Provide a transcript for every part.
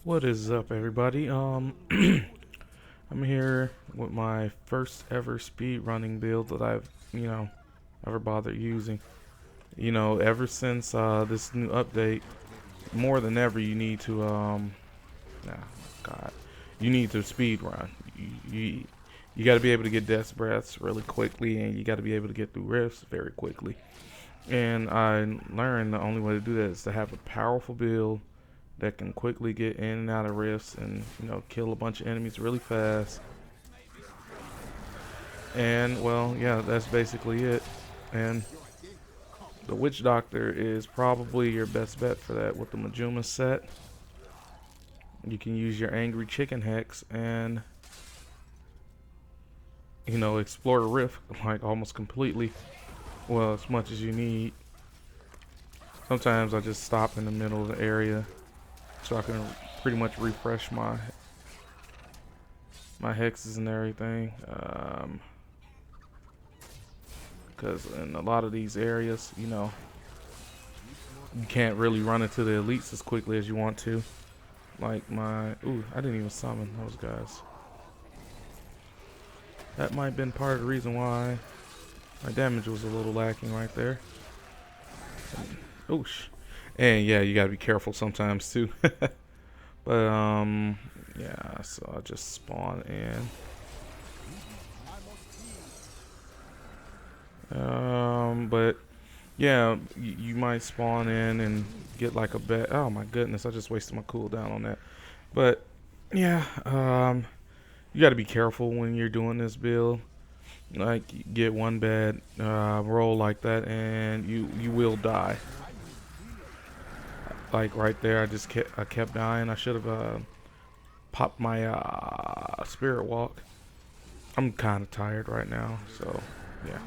What is up, everybody? I'm here with my first ever speed running build that I've, ever bothered using. Ever since this new update, more than ever, you need to, nah, God, you need to speed run. You got to be able to get death breaths really quickly, and you got to be able to get through rifts very quickly. And I learned the only way to do that is to have a powerful build that can quickly get in and out of rifts and kill a bunch of enemies really fast. And well, yeah, that's basically it. And the Witch Doctor is probably your best bet for that with the Majuma set. You can use your Angry Chicken Hex and explore the rift like almost completely. Well, as much as you need. Sometimes I just stop in the middle of the area so I can pretty much refresh my hexes and everything. Because in a lot of these areas, you can't really run into the elites as quickly as you want to. Like ooh, I didn't even summon those guys. That might have been part of the reason why my damage was a little lacking right there. Oosh. And yeah, you gotta be careful sometimes too. But yeah, so I just spawn in. But yeah, you might spawn in and get like a bet. Oh my goodness, I just wasted my cooldown on that. But yeah, you got to be careful when you're doing this build. Like, you get one bad roll like that, and you will die. Like right there, I kept dying. I should have popped my spirit walk. I'm kind of tired right now, so yeah.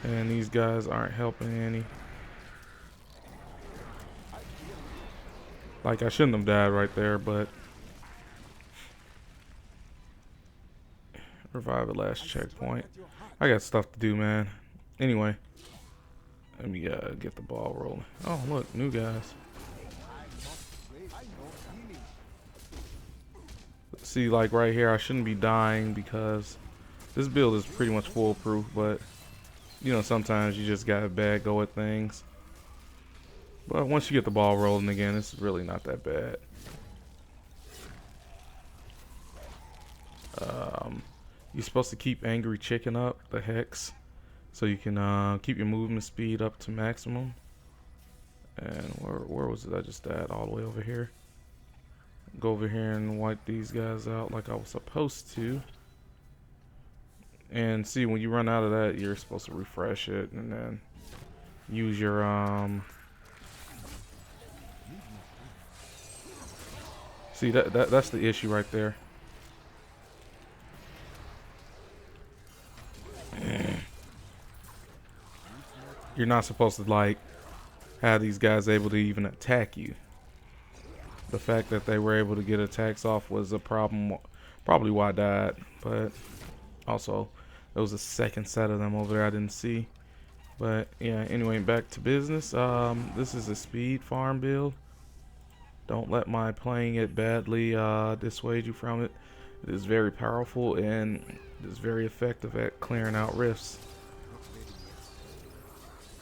And these guys aren't helping any. Like, I shouldn't have died right there, but revive at last checkpoint. I got stuff to do, man. Anyway, let me get the ball rolling. Oh, look, new guys. See, like right here, I shouldn't be dying because this build is pretty much foolproof, but sometimes you just got a bad go at things. But once you get the ball rolling again, it's really not that bad. You're supposed to keep Angry Chicken up, the Hex, so you can keep your movement speed up to maximum. And where was it? I just died all the way over here. Go over here and wipe these guys out like I was supposed to. And see, when you run out of that, you're supposed to refresh it and then use your see, that's the issue right there. You're not supposed to like have these guys able to even attack you. The fact that they were able to get attacks off was a problem, probably why I died. But also, there was a second set of them over there I didn't see. But yeah, anyway, back to business. This is a speed farm build. Don't let my playing it badly dissuade you from it. It is very powerful and it is very effective at clearing out rifts.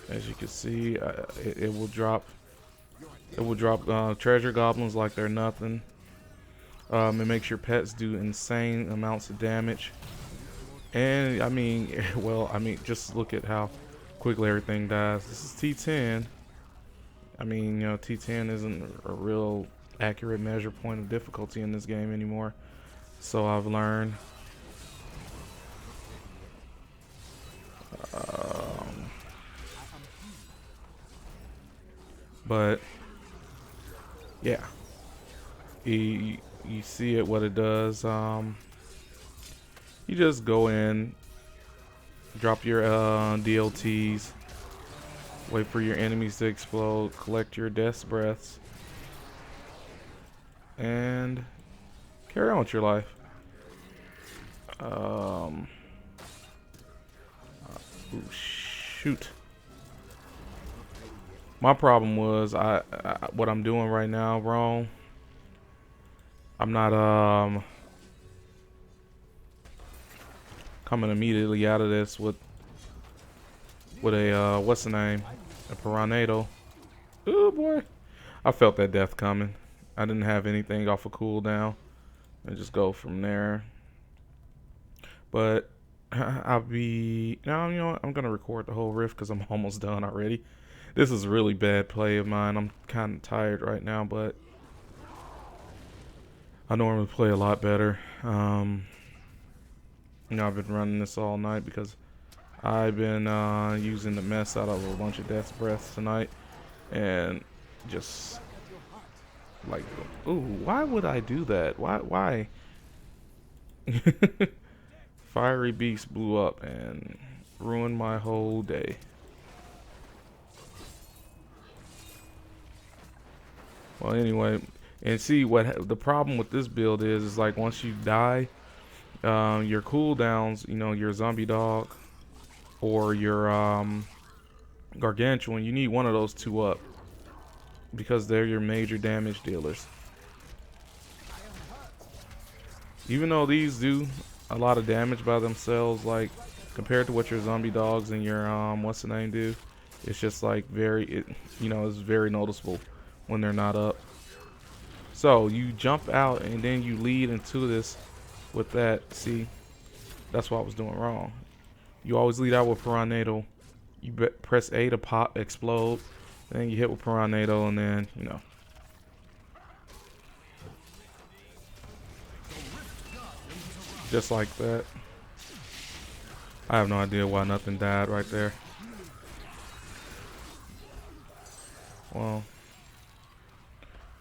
As you can see, it will drop. It will drop treasure goblins like they're nothing. It makes your pets do insane amounts of damage. And I mean, well, I mean, just look at how quickly everything dies. This is T10. I mean, T10 isn't a real accurate measure point of difficulty in this game anymore. So I've learned. But yeah, you see it what it does. You just go in, drop your DLTs, wait for your enemies to explode, collect your death breaths, and carry on with your life. Ooh, shoot. My problem was what I'm doing right now wrong. I'm not coming immediately out of this with a what's the name? A Piranado. Oh boy. I felt that death coming. I didn't have anything off a cooldown. And just go from there. But I'll be now. You know what? I'm gonna record the whole rift because I'm almost done already. This is a really bad play of mine. I'm kind of tired right now, but I normally play a lot better. You know, I've been running this all night because I've been using the mess out of a bunch of death breaths tonight, and just like, ooh, why would I do that? Why? Fiery beast blew up and ruined my whole day. Well, anyway, and see what the problem with this build is like once you die, your cooldowns, you know, your zombie dog or your gargantuan, you need one of those two up because they're your major damage dealers. Even though these do a lot of damage by themselves, like compared to what your zombie dogs and your what's the name do, it's just like you know, it's very noticeable when they're not up. So you jump out and then you lead into this with that. See, that's what I was doing wrong. You always lead out with Piranado. You press A to pop, explode. Then you hit with Piranado, and then, you know. Just like that. I have no idea why nothing died right there. Well,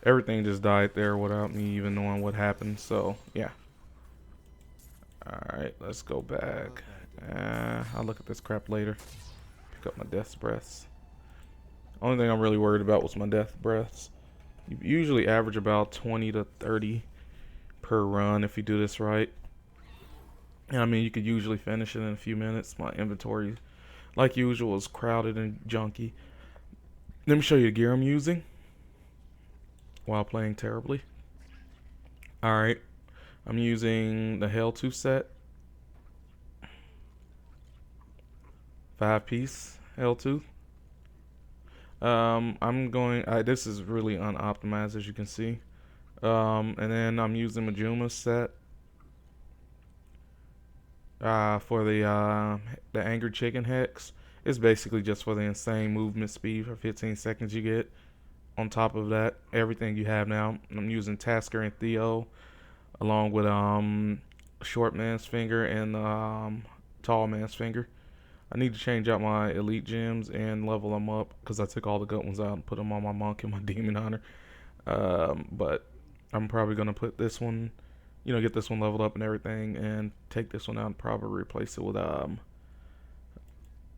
everything just died there without me even knowing what happened, so, yeah. Alright, let's go back. I'll look at this crap later. Pick up my death breaths. Only thing I'm really worried about was my death breaths. You usually average about 20 to 30 per run if you do this right. And I mean, you could usually finish it in a few minutes. My inventory, like usual, is crowded and junky. Let me show you the gear I'm using while playing terribly. Alright, I'm using the Helltooth set. 5-piece Helltooth. I'm going, this is really unoptimized as you can see. And then I'm using Majuma's set for the Angry Chicken Hex. It's basically just for the insane movement speed for 15 seconds you get. On top of that, everything you have now. I'm using Tasker and Theo along with Short Man's Finger and Tall Man's Finger. I need to change out my elite gems and level them up because I took all the good ones out and put them on my monk and my demon hunter. But I'm probably gonna put this one, you know, get this one leveled up and everything, and take this one out and probably replace it with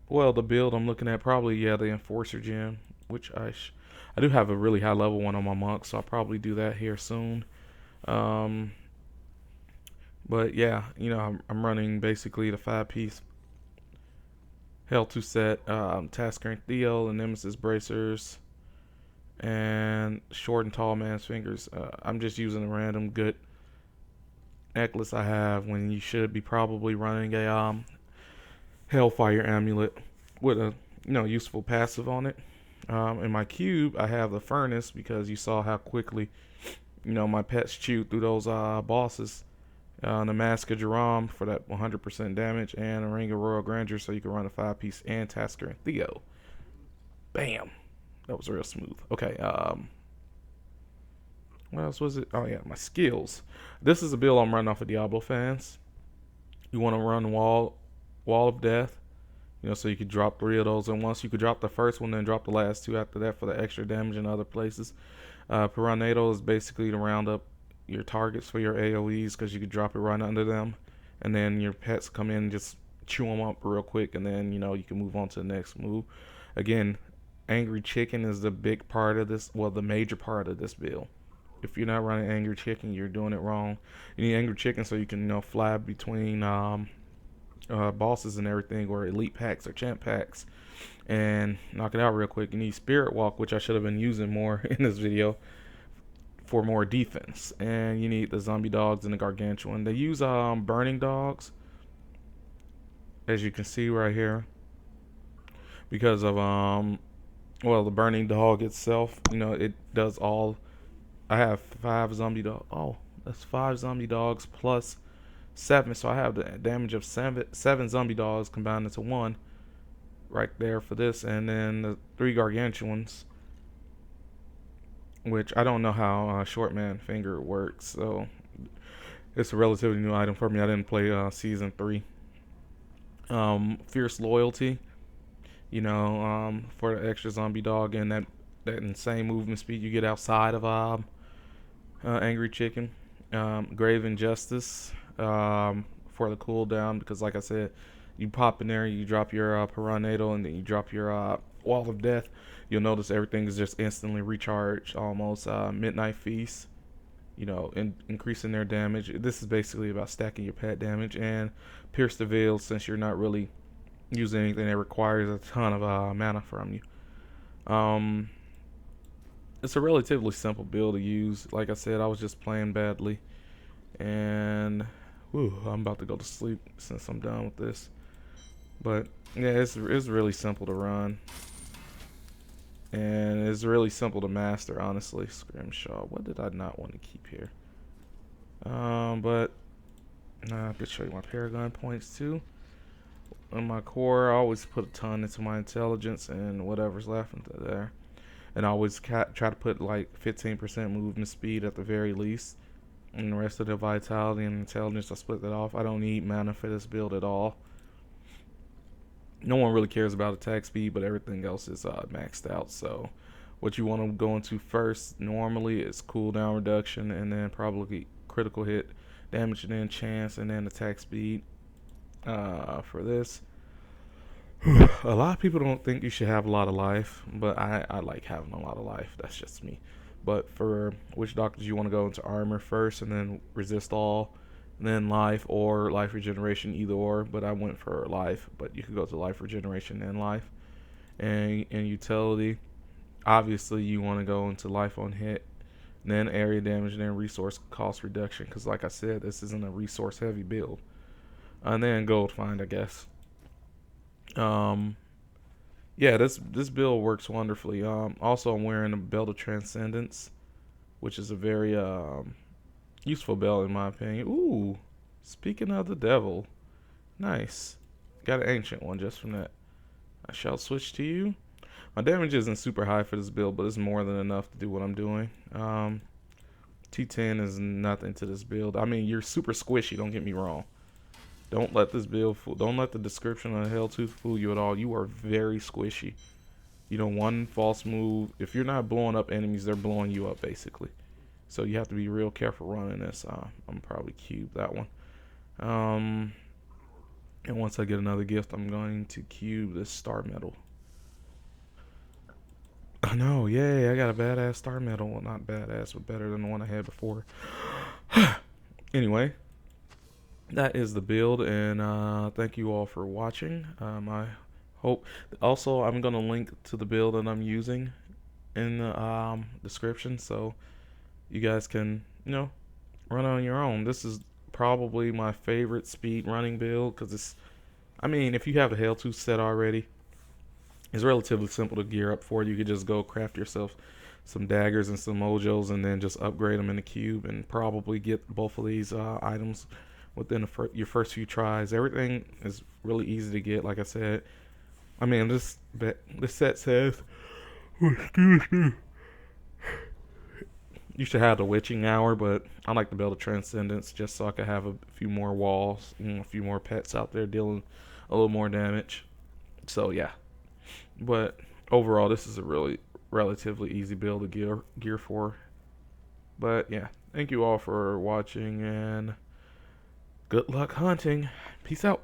well, the build I'm looking at probably, yeah, the Enforcer gem, which I do have a really high level one on my monk, so I'll probably do that here soon. But yeah, you know, I'm running basically the 5-piece Helltooth set, Tasker and Theo, and Nemesis bracers, and Short and Tall Man's Fingers. I'm just using a random good necklace I have when you should be probably running a Hellfire amulet with a, you know, useful passive on it. In my cube, I have the furnace because you saw how quickly, you know, my pets chewed through those bosses. The Mask of Jerome for that 100% damage, and a Ring of Royal Grandeur so you can run a 5-piece and Tasker and Theo. Bam! That was real smooth. Okay, what else was it? Oh yeah, my skills. This is a build I'm running off of Diablo fans. You want to run Wall of Death, you know, so you could drop 3 of those at once. You could drop the first one, then drop the last 2 after that for the extra damage in other places. Piranado is basically to round up your targets for your AoEs because you could drop it right under them, and then your pets come in and just chew them up real quick, and then, you know, you can move on to the next move. Again, Angry Chicken is the big part of this, well, the major part of this build. If you're not running Angry Chicken, you're doing it wrong. You need Angry Chicken so you can, you know, fly between bosses and everything, or elite packs or champ packs. and knock it out real quick. You need Spirit Walk, which I should have been using more in this video, for more defense. And you need the zombie dogs and the gargantuan. They use burning dogs, as you can see right here, because of well, the burning dog itself, you know, it does all. I have 5 zombie dogs. Oh, that's 5 zombie dogs plus 7, so I have the damage of 7 zombie dogs combined into 1 right there for this, and then the 3 gargantuans, which I don't know how short man finger works, so it's a relatively new item for me. I didn't play season 3. Fierce loyalty, you know, for the extra zombie dog, and that insane movement speed you get outside of angry chicken. Grave injustice, for the cooldown, because like I said, you pop in there, you drop your Piranado, and then you drop your Wall of Death. You'll notice everything is just instantly recharged, almost. Midnight Feast, you know, increasing their damage. This is basically about stacking your pet damage. And Pierce the Veil, since you're not really using anything that requires a ton of mana from you. It's a relatively simple build to use. Like I said, I was just playing badly, and I'm about to go to sleep since I'm done with this. But yeah, it's really simple to run, and it's really simple to master, honestly. Scrimshaw, what did I not want to keep here? But I could show you my Paragon points too. On my core, I always put a ton into my intelligence and whatever's left into there. And I always try to put like 15% movement speed at the very least. And the rest of the vitality and intelligence, I split that off. I don't need mana for this build at all. No one really cares about attack speed, but everything else is maxed out. So what you want to go into first normally is cooldown reduction, and then probably critical hit damage, and then chance, and then attack speed. For this, a lot of people don't think you should have a lot of life, but I like having a lot of life. That's just me. But for Witch Doctors, you want to go into armor first, and then resist all, and then life or life regeneration, either or. But I went for life, but you could go to life regeneration and life. And in utility, obviously you want to go into life on hit, then area damage, and then resource cost reduction, because like I said, this isn't a resource heavy build. And then gold find, I guess. Yeah, this build works wonderfully. Also, I'm wearing a belt of transcendence, which is a very useful belt in my opinion. Ooh, speaking of the devil, nice. Got an ancient one just from that. I shall switch to you. My damage isn't super high for this build, but it's more than enough to do what I'm doing. T10 is nothing to this build. I mean, you're super squishy, don't get me wrong. Don't let this build fool. Don't let the description of Helltooth fool you at all. You are very squishy. You know, one false move. If you're not blowing up enemies, they're blowing you up basically. So you have to be real careful running this. I'm probably cube that one. And once I get another gift, I'm going to cube this star medal. I know, yay! I got a badass star medal. Well, not badass, but better than the one I had before. Anyway. That is the build, and thank you all for watching. I hope also I'm gonna link to the build that I'm using in the description, so you guys can, you know, run on your own. This is probably my favorite speed running build, because it's, I mean, if you have a Helltooth set already, it's relatively simple to gear up for. You could just go craft yourself some daggers and some mojos, and then just upgrade them in the cube, and probably get both of these items within your first few tries. Everything is really easy to get, like I said. I mean, this set says, excuse me, you should have the witching hour, but I like to build a transcendence just so I could have a few more walls, you know, a few more pets out there dealing a little more damage. So yeah, but overall, this is a really relatively easy build to gear for. But yeah, thank you all for watching, and good luck hunting. Peace out.